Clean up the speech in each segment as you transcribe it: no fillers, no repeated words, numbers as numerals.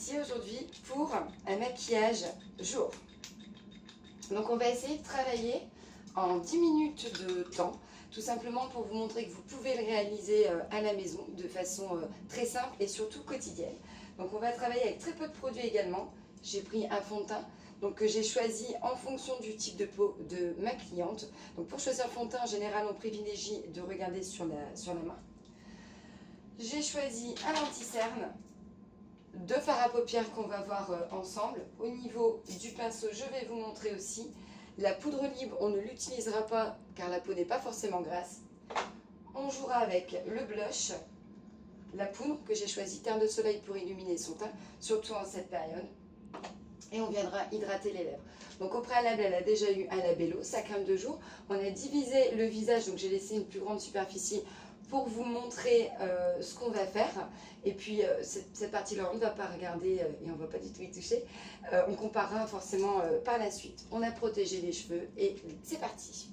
parti aujourd'hui pour un maquillage jour. Donc on va essayer de travailler en 10 minutes de temps, tout simplement pour vous montrer que vous pouvez le réaliser à la maison de façon très simple et surtout quotidienne. Donc on va travailler avec très peu de produits également. J'ai pris un fond de teint donc, que j'ai choisi en fonction du type de peau de ma cliente. Donc pour choisir le fond de teint, en général on privilégie de regarder sur la main. J'ai choisi un anti-cerne, deux fards à paupières qu'on va voir ensemble. Au niveau du pinceau, je vais vous montrer aussi. La poudre libre, on ne l'utilisera pas car la peau n'est pas forcément grasse. On jouera avec le blush, la poudre que j'ai choisi, terre de soleil pour illuminer son teint, surtout en cette période. Et on viendra hydrater les lèvres. Donc au préalable, elle a déjà eu un labello, sa crème de jour. On a divisé le visage, donc j'ai laissé une plus grande superficie pour vous montrer ce qu'on va faire. Et puis cette partie-là, on ne va pas regarder et on ne va pas du tout y toucher. On comparera forcément par la suite. On a protégé les cheveux et c'est parti.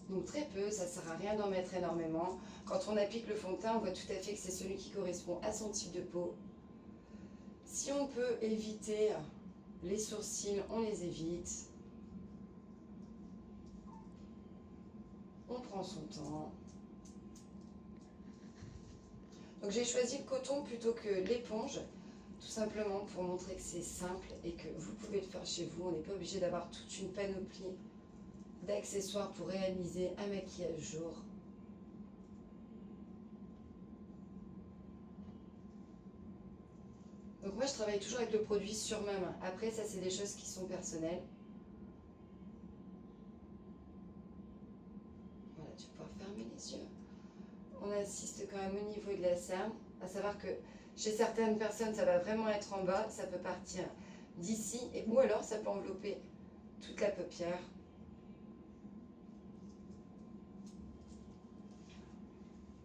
Donc très peu, ça ne sert à rien d'en mettre énormément. Quand on applique le fond de teint, on voit tout à fait que c'est celui qui correspond à son type de peau. Si on peut éviter les sourcils, on les évite. On prend son temps. Donc j'ai choisi le coton plutôt que l'éponge, tout simplement pour montrer que c'est simple et que vous pouvez le faire chez vous. On n'est pas obligé d'avoir toute une panoplie d'accessoires pour réaliser un maquillage jour. Donc moi je travaille toujours avec le produit sur ma main. Après ça c'est des choses qui sont personnelles. Voilà, tu peux fermer les yeux. On insiste quand même au niveau de la cerne, à savoir que chez certaines personnes ça va vraiment être en bas, ça peut partir d'ici ou alors ça peut envelopper toute la paupière.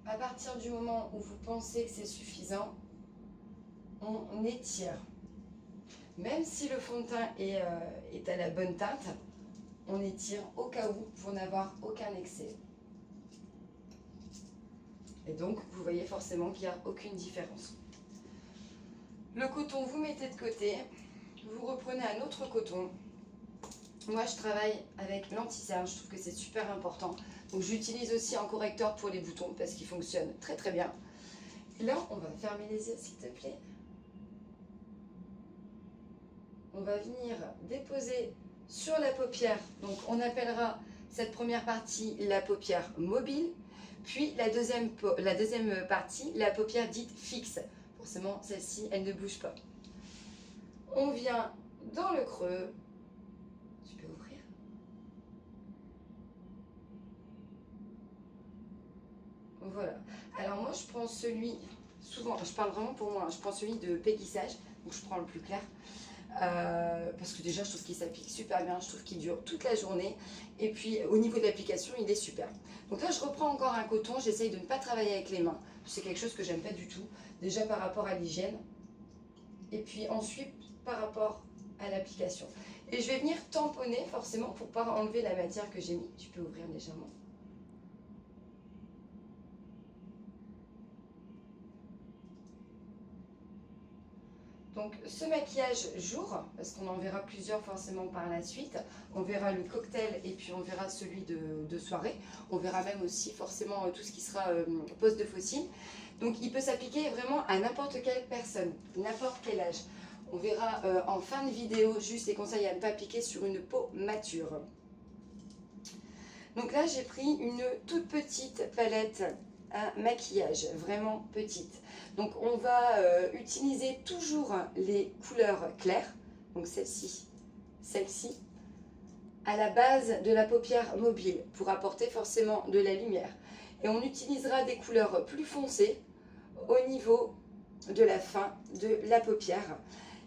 À partir du moment où vous pensez que c'est suffisant, on étire. Même si le fond de teint est à la bonne teinte, on étire au cas où pour n'avoir aucun excès. Et donc, vous voyez forcément qu'il n'y a aucune différence. Le coton, vous mettez de côté. Vous reprenez un autre coton. Moi, je travaille avec l'anti-cerne. Je trouve que c'est super important. Donc, j'utilise aussi un correcteur pour les boutons parce qu'il fonctionne très très bien. Et là, on va fermer les yeux, s'il te plaît. On va venir déposer sur la paupière. Donc, on appellera cette première partie la paupière mobile. Puis, la deuxième partie, la paupière dite fixe. Forcément, celle-ci, elle ne bouge pas. On vient dans le creux. Tu peux ouvrir. Voilà. Alors, moi, je prends celui, souvent, je parle vraiment pour moi, je prends celui de péguissage. Donc, je prends le plus clair. Parce que déjà je trouve qu'il s'applique super bien, je trouve qu'il dure toute la journée et puis au niveau de l'application il est super. Donc là je reprends encore un coton, j'essaye de ne pas travailler avec les mains, c'est quelque chose que j'aime pas du tout, déjà par rapport à l'hygiène et puis ensuite par rapport à l'application. Et je vais venir tamponner forcément pour ne pas enlever la matière que j'ai mis, tu peux ouvrir légèrement. Donc ce maquillage jour, parce qu'on en verra plusieurs forcément par la suite, on verra le cocktail et puis on verra celui de soirée, on verra même aussi forcément tout ce qui sera pose de faux cils. Donc il peut s'appliquer vraiment à n'importe quelle personne, n'importe quel âge. On verra en fin de vidéo juste les conseils à ne pas appliquer sur une peau mature. Donc là j'ai pris une toute petite palette à maquillage, vraiment petite. Donc on va utiliser toujours les couleurs claires, donc celle-ci, à la base de la paupière mobile pour apporter forcément de la lumière. Et on utilisera des couleurs plus foncées au niveau de la fin de la paupière.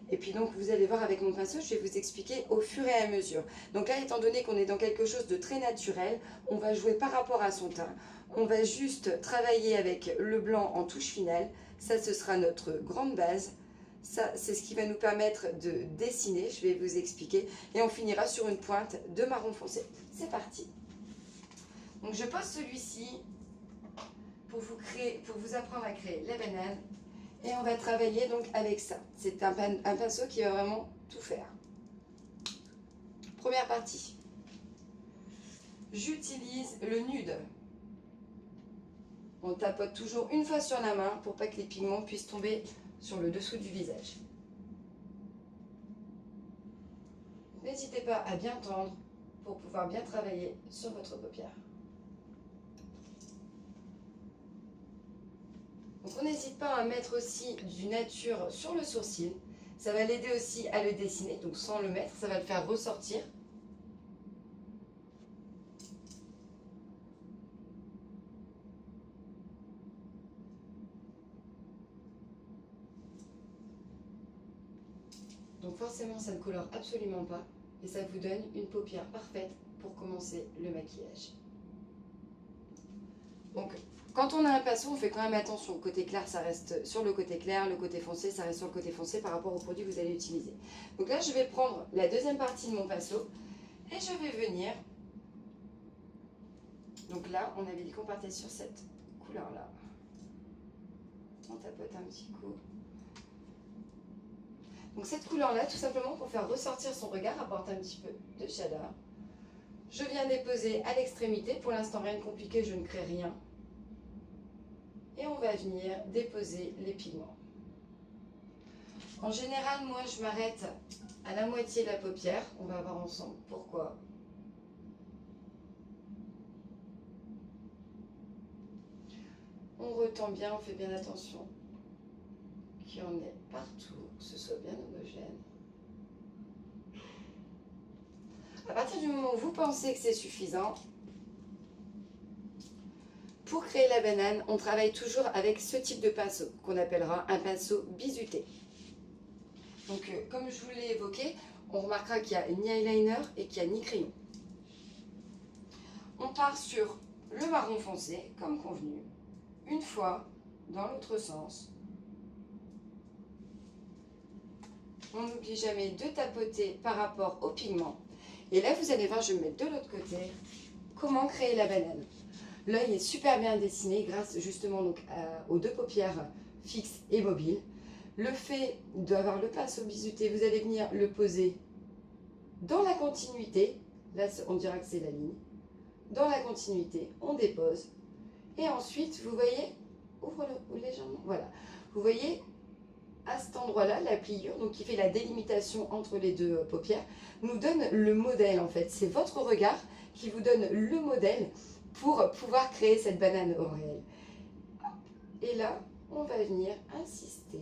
Et puis donc vous allez voir avec mon pinceau, je vais vous expliquer au fur et à mesure. Donc là, étant donné qu'on est dans quelque chose de très naturel, on va jouer par rapport à son teint. On va juste travailler avec le blanc en touche finale. Ça, ce sera notre grande base. Ça, c'est ce qui va nous permettre de dessiner, je vais vous expliquer. Et on finira sur une pointe de marron foncé. C'est parti. Donc je pose celui-ci pour vous apprendre à créer la banane. Et on va travailler donc avec ça. C'est un pinceau qui va vraiment tout faire. Première partie. J'utilise le nude. On tapote toujours une fois sur la main pour pas que les pigments puissent tomber sur le dessous du visage. N'hésitez pas à bien tendre pour pouvoir bien travailler sur votre paupière. Donc on n'hésite pas à mettre aussi du nature sur le sourcil. Ça va l'aider aussi à le dessiner, donc sans le mettre, ça va le faire ressortir. Donc forcément, ça ne colore absolument pas et ça vous donne une paupière parfaite pour commencer le maquillage. Donc quand on a un pinceau, on fait quand même attention. Le côté clair, ça reste sur le côté clair. Le côté foncé, ça reste sur le côté foncé par rapport au produit que vous allez utiliser. Donc là, je vais prendre la deuxième partie de mon pinceau et je vais venir. Donc là, on avait dit qu'on partait sur cette couleur-là. On tapote un petit coup. Donc cette couleur-là, tout simplement pour faire ressortir son regard, apporte un petit peu de chaleur. Je viens déposer à l'extrémité. Pour l'instant, rien de compliqué, je ne crée rien. Et on va venir déposer les pigments. En général, moi, je m'arrête à la moitié de la paupière. On va voir ensemble pourquoi. On retend bien, on fait bien attention qu'il y en ait partout, que ce soit bien homogène. À partir du moment où vous pensez que c'est suffisant, pour créer la banane, on travaille toujours avec ce type de pinceau, qu'on appellera un pinceau bizuté. Donc, comme je vous l'ai évoqué, on remarquera qu'il n'y a ni eyeliner et qu'il n'y a ni crayon. On part sur le marron foncé, comme convenu, une fois dans l'autre sens. On n'oublie jamais de tapoter par rapport au pigment. Et là, vous allez voir, je vais me mettre de l'autre côté, comment créer la banane. L'œil est super bien dessiné grâce justement donc, aux deux paupières fixes et mobiles. Le fait d'avoir le pinceau bizuté, vous allez venir le poser dans la continuité. Là, on dira que c'est la ligne. Dans la continuité, on dépose. Et ensuite, vous voyez, ouvre-le légèrement, voilà. Vous voyez, à cet endroit-là, la pliure, donc qui fait la délimitation entre les deux paupières, nous donne le modèle en fait. C'est votre regard qui vous donne le modèle pour pouvoir créer cette banane au réel. Et là, on va venir insister.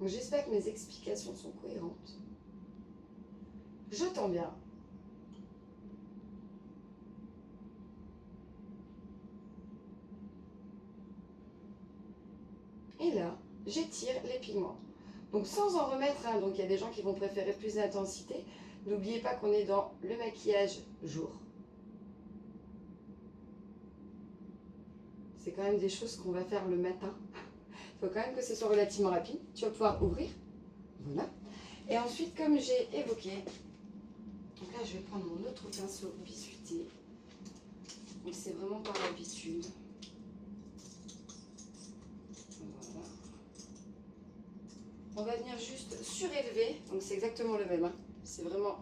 J'espère que mes explications sont cohérentes. Je tends bien. Et là, j'étire les pigments. Donc sans en remettre, hein, donc il y a des gens qui vont préférer plus d'intensité. N'oubliez pas qu'on est dans le maquillage jour. C'est quand même des choses qu'on va faire le matin. Il faut quand même que ce soit relativement rapide. Tu vas pouvoir ouvrir. Voilà. Et ensuite, comme j'ai évoqué, donc là je vais prendre mon autre pinceau bizuté. Donc c'est vraiment par l'habitude. Voilà. On va venir juste surélever. Donc c'est exactement le même. Hein. C'est vraiment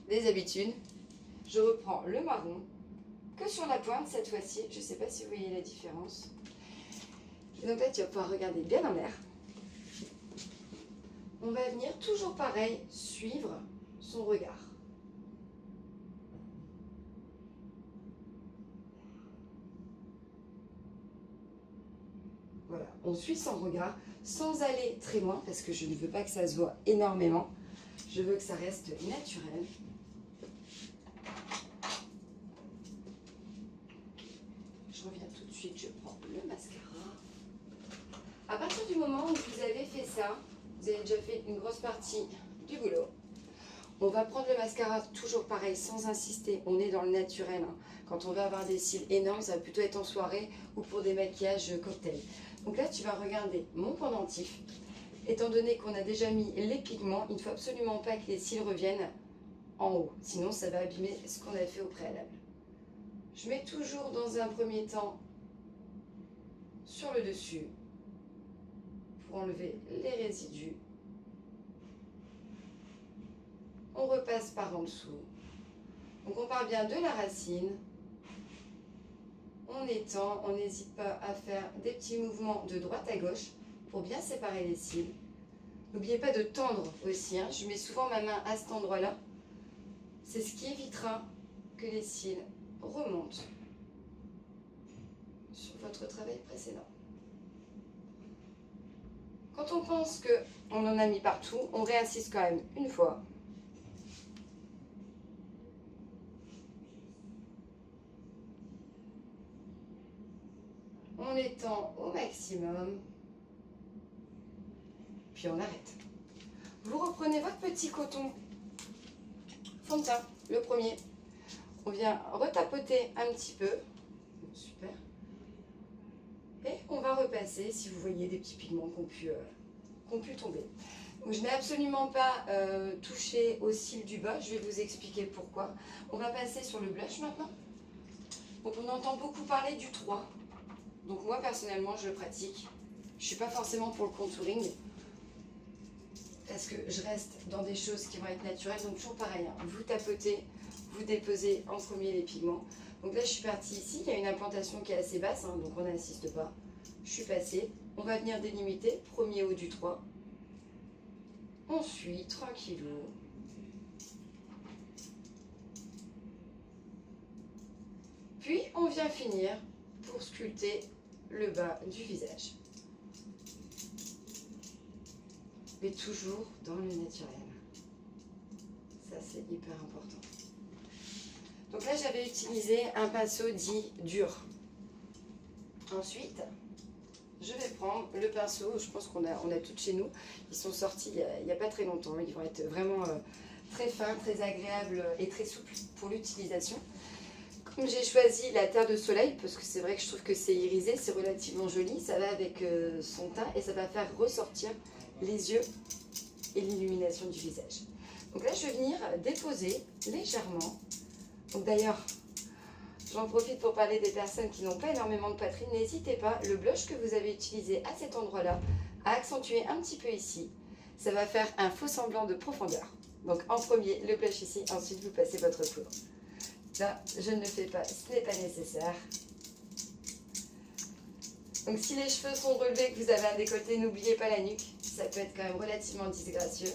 des habitudes. Je reprends le marron. Que sur la pointe cette fois-ci. Je ne sais pas si vous voyez la différence. Et donc là, tu vas pouvoir regarder bien en l'air. On va venir toujours pareil, suivre son regard. Voilà, on suit son regard sans aller très loin parce que je ne veux pas que ça se voit énormément. Je veux que ça reste naturel. Je reviens tout de suite, je prends le mascara. À partir du moment où vous avez fait ça, vous avez déjà fait une grosse partie du boulot. On va prendre le mascara toujours pareil, sans insister. On est dans le naturel. Hein. Quand on veut avoir des cils énormes, ça va plutôt être en soirée ou pour des maquillages cocktail. Donc là, tu vas regarder mon pendentif. Étant donné qu'on a déjà mis les pigments, il ne faut absolument pas que les cils reviennent en haut. Sinon, ça va abîmer ce qu'on a fait au préalable. Je mets toujours dans un premier temps sur le dessus pour enlever les résidus. On repasse par en dessous. Donc on part bien de la racine. On étend, on n'hésite pas à faire des petits mouvements de droite à gauche pour bien séparer les cils. N'oubliez pas de tendre aussi, hein. Je mets souvent ma main à cet endroit-là. C'est ce qui évitera que les cils remontent sur votre travail précédent. Quand on pense qu'on en a mis partout, on réinsiste quand même une fois. On étend au maximum, puis on arrête. Vous reprenez votre petit coton fond de teint, le premier. On vient retapoter un petit peu. Super. Et on va repasser, si vous voyez des petits pigments qui ont pu tomber. Donc, je n'ai absolument pas touché au cil du bas, je vais vous expliquer pourquoi. On va passer sur le blush maintenant. Donc on entend beaucoup parler du 3. Donc moi personnellement je le pratique. Je ne suis pas forcément pour le contouring. Parce que je reste dans des choses qui vont être naturelles. Donc toujours pareil, hein. Vous tapotez, vous déposez en premier les pigments. Donc là je suis partie ici, il y a une implantation qui est assez basse, hein, donc on n'insiste pas. Je suis passée, on va venir délimiter, premier haut du 3. On suit, tranquillou. Puis on vient finir pour sculpter le bas du visage. Mais toujours dans le naturel. Ça c'est hyper important. Donc là j'avais utilisé un pinceau dit dur. Ensuite, je vais prendre le pinceau, je pense qu'on a tout chez nous. Ils sont sortis il n'y a pas très longtemps. Ils vont être vraiment très fins, très agréables et très souples pour l'utilisation. Comme j'ai choisi la terre de soleil, parce que c'est vrai que je trouve que c'est irisé, c'est relativement joli, ça va avec son teint et ça va faire ressortir les yeux et l'illumination du visage. Donc là, je vais venir déposer légèrement. Donc d'ailleurs, j'en profite pour parler des personnes qui n'ont pas énormément de poitrine. N'hésitez pas, le blush que vous avez utilisé à cet endroit-là, à accentuer un petit peu ici. Ça va faire un faux semblant de profondeur. Donc en premier, le blush ici, ensuite vous passez votre poudre. Là, je ne le fais pas, ce n'est pas nécessaire. Donc si les cheveux sont relevés, que vous avez un décolleté, n'oubliez pas la nuque. Ça peut être quand même relativement disgracieux.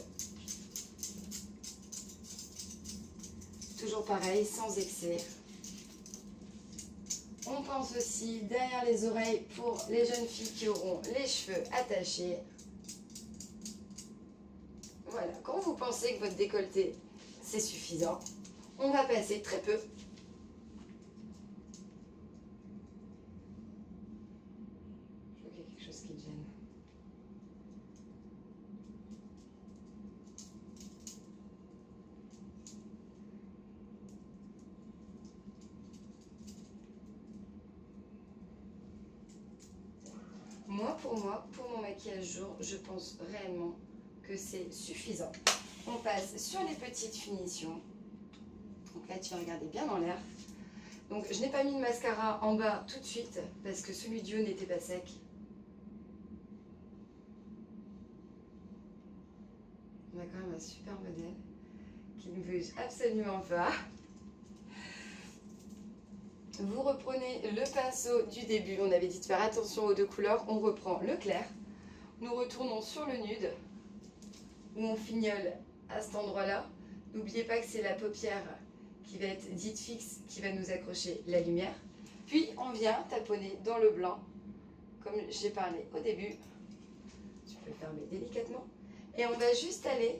Toujours pareil, sans excès. On pense aussi derrière les oreilles pour les jeunes filles qui auront les cheveux attachés. Voilà, quand vous pensez que votre décolleté c'est suffisant, on va passer très peu. Je vois qu'il y a quelque chose qui me gêne. Moi, pour mon maquillage jour, je pense réellement que c'est suffisant. On passe sur les petites finitions. Donc là, tu vas regarder bien dans l'air. Donc, je n'ai pas mis de mascara en bas tout de suite parce que celui du haut n'était pas sec. On a quand même un super modèle qui ne bouge absolument pas. Vous reprenez le pinceau du début. On avait dit de faire attention aux deux couleurs. On reprend le clair. Nous retournons sur le nude où on fignole à cet endroit-là. N'oubliez pas que c'est la paupière qui va être dite fixe, qui va nous accrocher la lumière. Puis on vient taponner dans le blanc, comme j'ai parlé au début. Tu peux le fermer délicatement. Et on va juste aller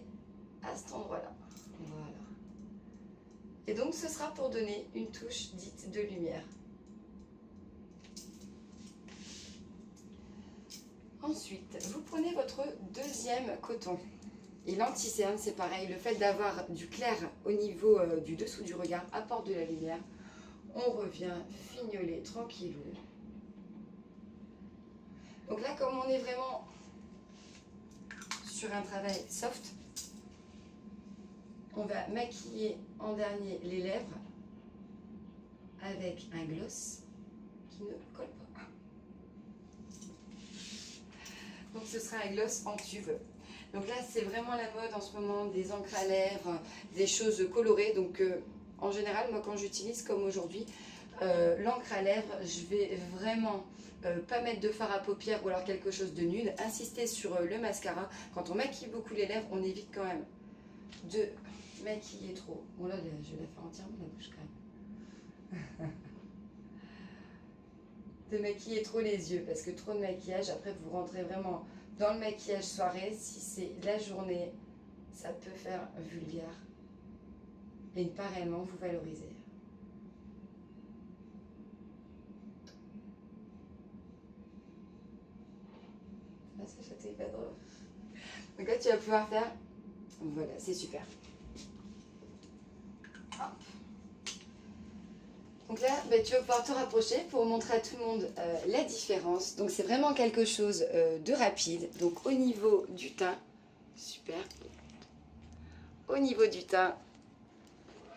à cet endroit-là. Voilà. Et donc ce sera pour donner une touche dite de lumière. Ensuite, vous prenez votre deuxième coton. Et l'anti-cerne, c'est pareil, le fait d'avoir du clair au niveau du dessous du regard apporte de la lumière. On revient fignoler tranquillou. Donc là, comme on est vraiment sur un travail soft, on va maquiller en dernier les lèvres. avec un gloss qui ne colle pas. Donc ce sera un gloss en tube. Donc là c'est vraiment la mode en ce moment des encres à lèvres, des choses colorées. Donc en général moi quand j'utilise comme aujourd'hui l'encre à lèvres, je vais vraiment pas mettre de fard à paupières ou alors quelque chose de nude. Insister sur le mascara. Quand on maquille beaucoup les lèvres, on évite quand même de maquiller trop. Bon là je vais la faire entièrement la bouche quand même. De maquiller trop les yeux parce que trop de maquillage, après vous rentrez vraiment dans le maquillage soirée. Si c'est la journée, ça peut faire vulgaire et ne pas réellement vous valoriser. Ah, ça chatouille pas drôle. Donc là tu vas pouvoir faire, voilà c'est super. Hop. Donc là, tu vas pouvoir te rapprocher pour montrer à tout le monde la différence. Donc c'est vraiment quelque chose de rapide. Donc au niveau du teint, super. Au niveau du teint,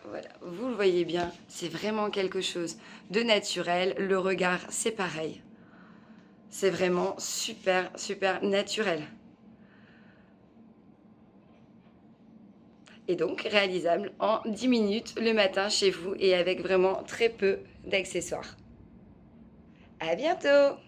voilà, vous le voyez bien, c'est vraiment quelque chose de naturel. Le regard, c'est pareil. C'est vraiment super, super naturel. Et donc réalisable en 10 minutes le matin chez vous et avec vraiment très peu d'accessoires. À bientôt!